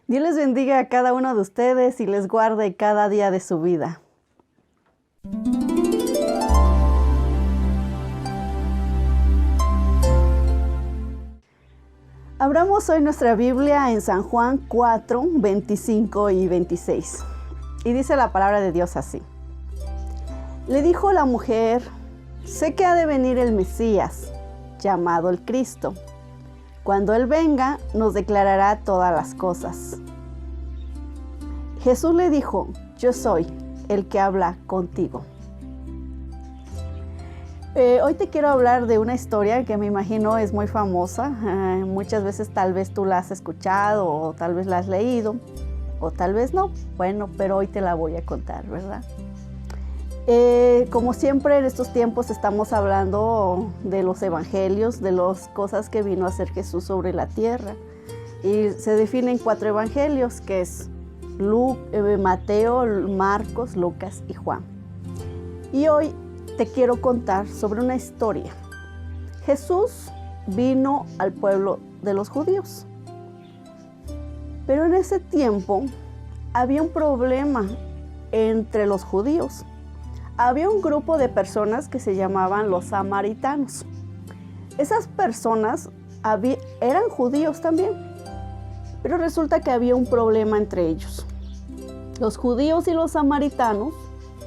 Dios les bendiga a cada uno de ustedes y les guarde cada día de su vida. Abramos hoy nuestra Biblia en San Juan 4, 25 y 26. Y dice la palabra de Dios así. Le dijo la mujer: sé que ha de venir el Mesías, llamado el Cristo. Cuando Él venga, nos declarará todas las cosas. Jesús le dijo: yo soy el que habla contigo. Hoy te quiero hablar de una historia que me imagino es muy famosa. Muchas veces tal vez tú la has escuchado o tal vez la has leído o tal vez no. Bueno, pero hoy te la voy a contar, ¿verdad? Como siempre en estos tiempos estamos hablando de los evangelios, de las cosas que vino a hacer Jesús sobre la tierra. Y se definen 4 evangelios, que es Mateo, Marcos, Lucas y Juan. Y hoy te quiero contar sobre una historia. Jesús vino al pueblo de los judíos. Pero en ese tiempo había un problema entre los judíos. Había un grupo de personas que se llamaban los samaritanos. Esas personas eran judíos también, pero resulta que había un problema entre ellos. Los judíos y los samaritanos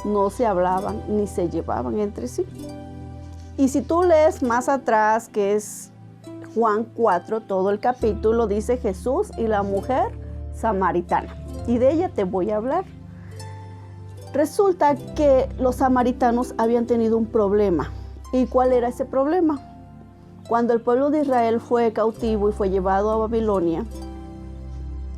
no se hablaban ni se llevaban entre sí. Y si tú lees más atrás, que es Juan 4, todo el capítulo, dice Jesús y la mujer samaritana. Y de ella te voy a hablar. Resulta que los samaritanos habían tenido un problema. ¿Y cuál era ese problema? Cuando el pueblo de Israel fue cautivo y fue llevado a Babilonia,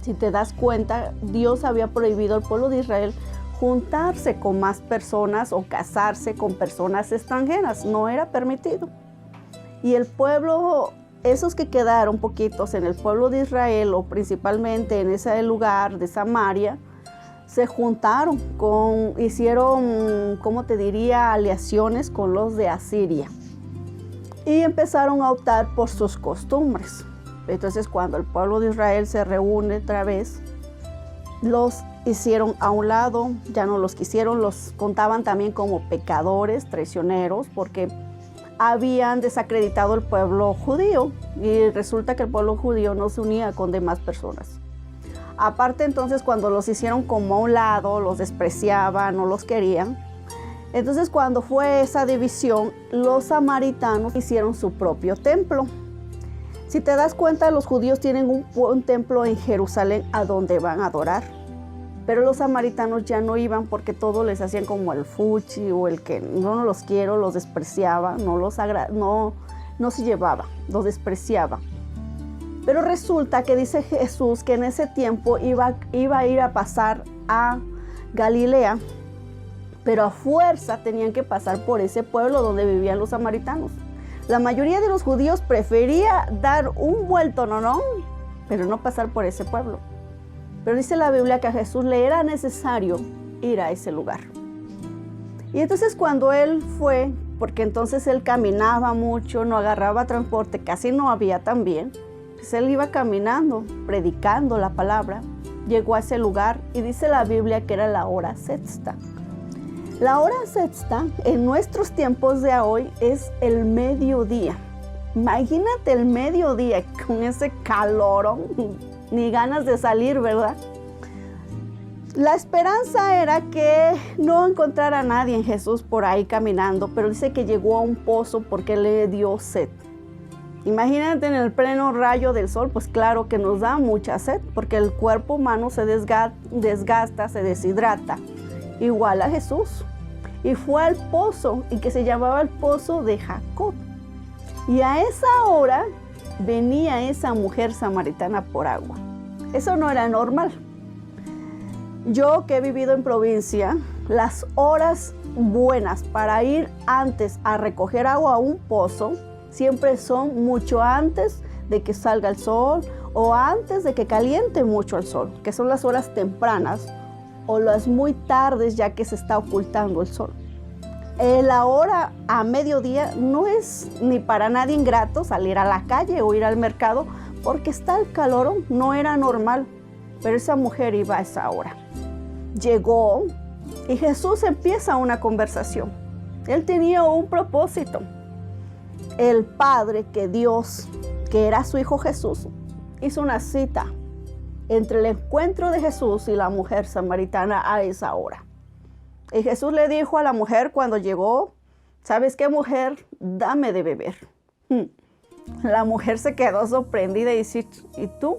si te das cuenta, Dios había prohibido al pueblo de Israel juntarse con más personas o casarse con personas extranjeras. No era permitido. Y el pueblo, esos que quedaron poquitos en el pueblo de Israel o principalmente en ese lugar de Samaria, se juntaron, hicieron, ¿cómo te diría?, aliaciones con los de Asiria. Y empezaron a optar por sus costumbres. Entonces, cuando el pueblo de Israel se reúne otra vez, los hicieron a un lado, ya no los quisieron, los contaban también como pecadores, traicioneros, porque habían desacreditado el pueblo judío. Y resulta que el pueblo judío no se unía con demás personas. Aparte, entonces, cuando los hicieron como a un lado, los despreciaban, no los querían. Entonces, cuando fue esa división, los samaritanos hicieron su propio templo. Si te das cuenta, los judíos tienen un templo en Jerusalén a donde van a adorar. Pero los samaritanos ya no iban porque todos les hacían como el fuchi o el que no los quiero, los despreciaba, no se llevaba, los despreciaba. Pero resulta que dice Jesús que en ese tiempo iba a ir a pasar a Galilea, pero a fuerza tenían que pasar por ese pueblo donde vivían los samaritanos. La mayoría de los judíos prefería dar un vuelto, pero no pasar por ese pueblo. Pero dice la Biblia que a Jesús le era necesario ir a ese lugar. Y entonces cuando él fue, porque entonces él caminaba mucho, no agarraba transporte, casi no había también, pues él iba caminando, predicando la palabra, llegó a ese lugar y dice la Biblia que era la hora sexta. La hora sexta en nuestros tiempos de hoy es el mediodía. Imagínate el mediodía con ese calor, ni ganas de salir, ¿verdad? La esperanza era que no encontrara a nadie en Jesús por ahí caminando, pero dice que llegó a un pozo porque le dio sed. Imagínate en el pleno rayo del sol, pues claro que nos da mucha sed, porque el cuerpo humano se desgasta, se deshidrata, igual a Jesús. Y fue al pozo, y que se llamaba el pozo de Jacob. Y a esa hora venía esa mujer samaritana por agua. Eso no era normal. Yo que he vivido en provincia, las horas buenas para ir antes a recoger agua a un pozo siempre son mucho antes de que salga el sol o antes de que caliente mucho el sol, que son las horas tempranas o las muy tardes ya que se está ocultando el sol. La hora a mediodía no es ni para nadie ingrato salir a la calle o ir al mercado porque está el calor, no era normal. Pero esa mujer iba a esa hora. Llegó y Jesús empieza una conversación. Él tenía un propósito. El Padre, que Dios, que era su Hijo Jesús, hizo una cita entre el encuentro de Jesús y la mujer samaritana a esa hora. Y Jesús le dijo a la mujer cuando llegó, ¿sabes qué, mujer? Dame de beber. La mujer se quedó sorprendida y dice, ¿y tú?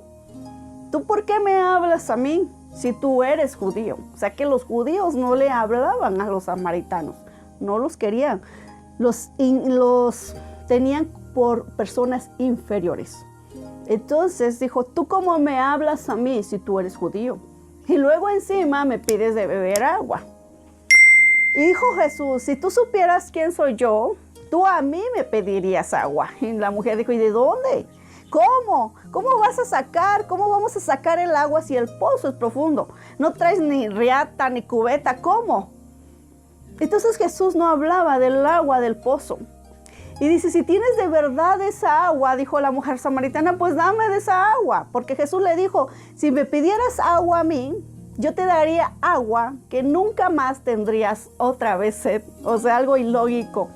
¿Tú por qué me hablas a mí si tú eres judío? O sea que los judíos no le hablaban a los samaritanos, no los querían, los tenían por personas inferiores. Entonces dijo, ¿tú cómo me hablas a mí si tú eres judío? Y luego encima me pides de beber agua. Y dijo Jesús, si tú supieras quién soy yo, tú a mí me pedirías agua. Y la mujer dijo, ¿y de dónde? ¿Cómo? ¿Cómo vas a sacar? ¿Cómo vamos a sacar el agua si el pozo es profundo? No traes ni riata ni cubeta, ¿cómo? Entonces Jesús no hablaba del agua del pozo. Y dice, si tienes de verdad esa agua, dijo la mujer samaritana, pues dame de esa agua. Porque Jesús le dijo, si me pidieras agua a mí, yo te daría agua que nunca más tendrías otra vez sed. O sea, algo ilógico.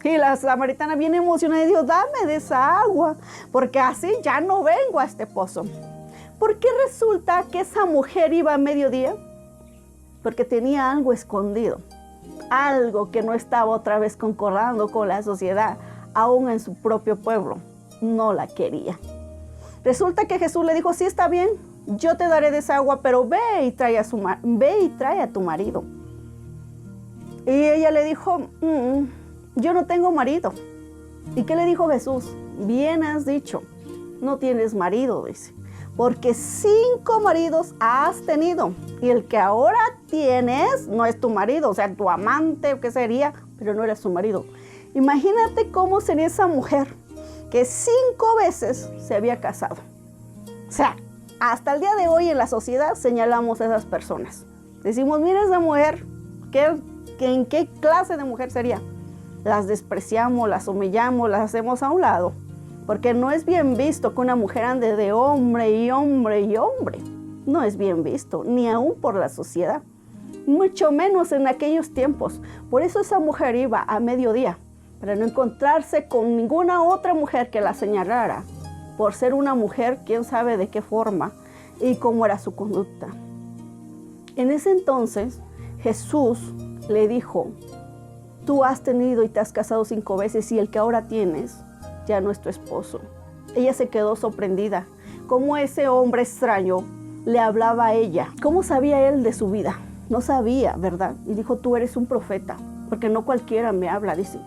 Y la samaritana bien emocionada dijo, dame de esa agua, porque así ya no vengo a este pozo. ¿Por qué resulta que esa mujer iba a mediodía? Porque tenía algo escondido. Algo que no estaba otra vez concordando con la sociedad, aún en su propio pueblo. No la quería. Resulta que Jesús le dijo, sí, está bien, yo te daré de esa agua, pero ve y trae a tu marido. Y ella le dijo, yo no tengo marido. ¿Y qué le dijo Jesús? Bien has dicho, no tienes marido, dice. Porque 5 maridos has tenido y el que ahora tienes no es tu marido, o sea, tu amante, ¿qué sería? Pero no era su marido. Imagínate cómo sería esa mujer que 5 veces se había casado. O sea, hasta el día de hoy en la sociedad señalamos a esas personas. Decimos, mira esa mujer, ¿en qué clase de mujer sería? Las despreciamos, las humillamos, las hacemos a un lado. Porque no es bien visto que una mujer ande de hombre y hombre y hombre. No es bien visto, ni aún por la sociedad. Mucho menos en aquellos tiempos. Por eso esa mujer iba a mediodía, para no encontrarse con ninguna otra mujer que la señalara, por ser una mujer, quién sabe de qué forma y cómo era su conducta. En ese entonces, Jesús le dijo, tú has tenido y te has casado 5 veces y el que ahora tienes ya no es tu esposo. Ella se quedó sorprendida. Cómo ese hombre extraño le hablaba a ella. ¿Cómo sabía él de su vida? No sabía, ¿verdad? Y dijo, tú eres un profeta, porque no cualquiera me habla, dice.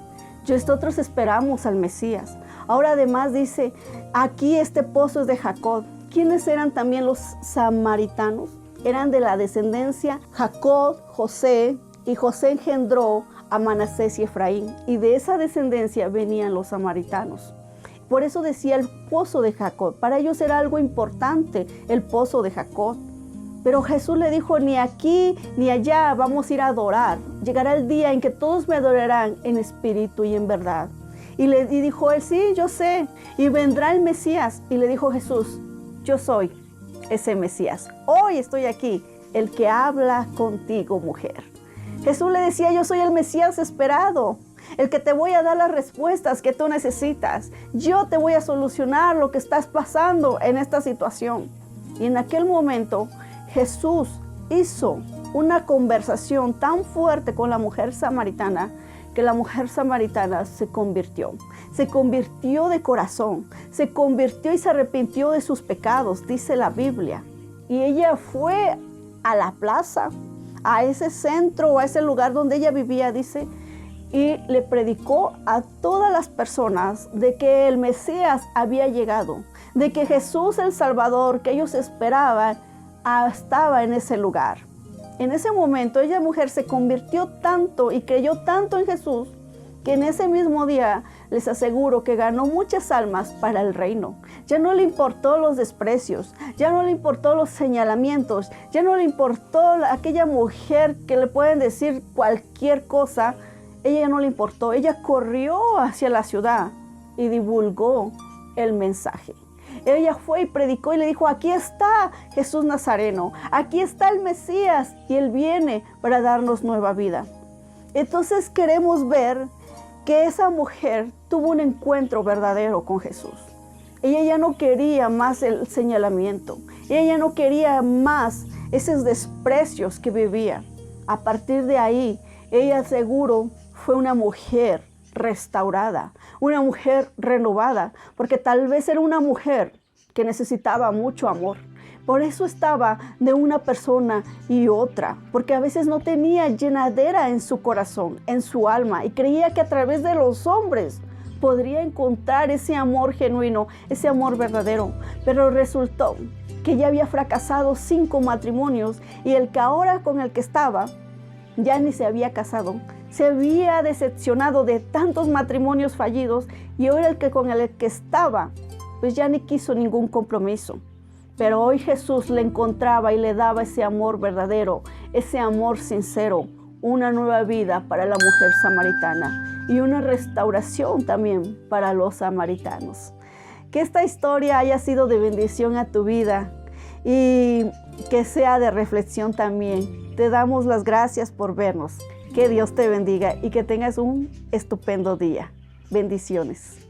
Nosotros esperamos al Mesías. Ahora además dice, aquí este pozo es de Jacob. ¿Quiénes eran también los samaritanos? Eran de la descendencia Jacob, José, y José engendró a Manasés y Efraín, y de esa descendencia venían los samaritanos. Por eso decía el pozo de Jacob. Para ellos era algo importante el pozo de Jacob. Pero Jesús le dijo, ni aquí ni allá vamos a ir a adorar. Llegará el día en que todos me adorarán en espíritu y en verdad. Y dijo él, sí, yo sé, y vendrá el Mesías. Y le dijo Jesús, yo soy ese Mesías. Hoy estoy aquí, el que habla contigo, mujer. Jesús le decía, yo soy el Mesías esperado, el que te voy a dar las respuestas que tú necesitas. Yo te voy a solucionar lo que estás pasando en esta situación. Y en aquel momento Jesús hizo una conversación tan fuerte con la mujer samaritana que la mujer samaritana se convirtió de corazón, se convirtió y se arrepintió de sus pecados, dice la Biblia. Y ella fue a la plaza, a ese centro, a ese lugar donde ella vivía, dice, y le predicó a todas las personas de que el Mesías había llegado, de que Jesús el Salvador que ellos esperaban estaba en ese lugar. En ese momento, ella mujer se convirtió tanto y creyó tanto en Jesús, que en ese mismo día les aseguro que ganó muchas almas para el reino. Ya no le importó los desprecios, ya no le importó los señalamientos, ya no le importó aquella mujer que le pueden decir cualquier cosa. Ella no le importó, ella corrió hacia la ciudad y divulgó el mensaje. Ella fue y predicó y le dijo, aquí está Jesús Nazareno, aquí está el Mesías y Él viene para darnos nueva vida. Entonces queremos ver que esa mujer tuvo un encuentro verdadero con Jesús. Ella ya no quería más el señalamiento, ella ya no quería más esos desprecios que vivía. A partir de ahí, ella seguro fue una mujer restaurada, una mujer renovada, porque tal vez era una mujer que necesitaba mucho amor. Por eso estaba de una persona y otra, porque a veces no tenía llenadera en su corazón, en su alma, y creía que a través de los hombres podría encontrar ese amor genuino, ese amor verdadero. Pero resultó que ya había fracasado 5 matrimonios y el que ahora con el que estaba ya ni se había casado. Se había decepcionado de tantos matrimonios fallidos y ahora el que con el que estaba pues ya ni quiso ningún compromiso. Pero hoy Jesús le encontraba y le daba ese amor verdadero, ese amor sincero, una nueva vida para la mujer samaritana y una restauración también para los samaritanos. Que esta historia haya sido de bendición a tu vida y que sea de reflexión también. Te damos las gracias por vernos. Que Dios te bendiga y que tengas un estupendo día. Bendiciones.